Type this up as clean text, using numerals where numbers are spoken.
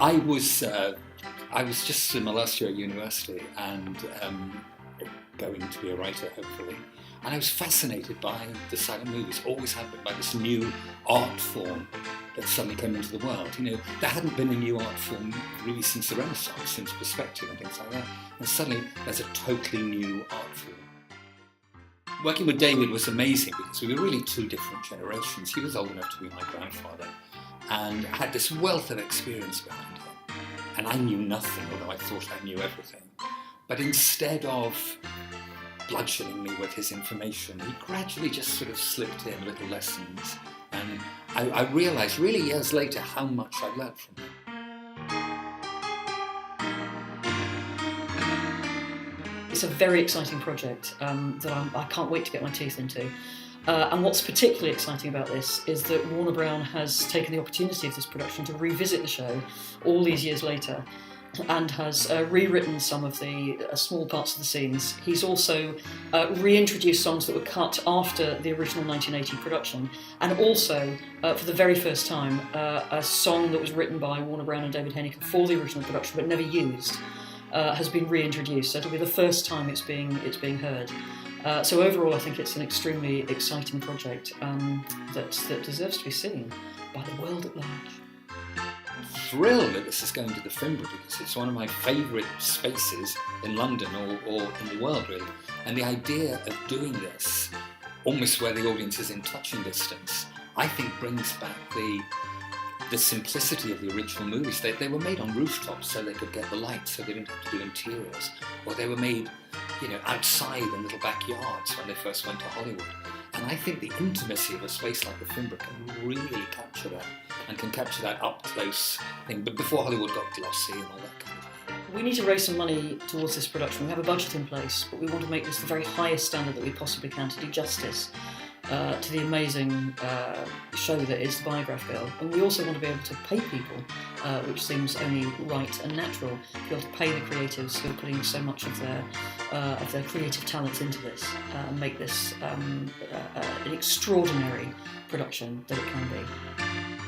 I was just in my last year at university and going to be a writer, hopefully. And I was fascinated by the silent movies, always have been, by this new art form that suddenly came into the world. You know, there hadn't been a new art form really since the Renaissance, since perspective and things like that. And suddenly there's a totally new art form. Working with David was amazing because we were really two different generations. He was old enough to be my grandfather and had this wealth of experience behind him. And I knew nothing, although I thought I knew everything. But instead of bludgeoning me with his information, he gradually just sort of slipped in little lessons. And I realised really years later how much I learnt from him. It's a very exciting project that I can't wait to get my teeth into. And what's particularly exciting about this is that Warner Brown has taken the opportunity of this production to revisit the show all these years later and has rewritten some of the small parts of the scenes. He's also reintroduced songs that were cut after the original 1980 production, and also, for the very first time, a song that was written by Warner Brown and David Henneken for the original production but never used has been reintroduced. So it'll be the first time it's being heard. So overall, I think it's an extremely exciting project that deserves to be seen by the world at large. Thrilled that this is going to the Finborough because it's one of my favourite spaces in London or in the world really, and the idea of doing this almost where the audience is in touching distance I think brings back the simplicity of the original movies. They were made on rooftops so they could get the light, so they didn't have to do interiors, or they were made outside in little backyards when they first went to Hollywood. And I think the intimacy of a space like the Finborough can really capture that, and can capture that up-close thing, but before Hollywood got glossy and all that kind of thing. We need to raise some money towards this production. We have a budget in place, but we want to make this the very highest standard that we possibly can to do justice to the amazing show that is the Biograph Girl. And we also want to be able to pay people, which seems only right and natural, to be able to pay the creatives who are putting so much of their creative talents into this and make this an extraordinary production that it can be.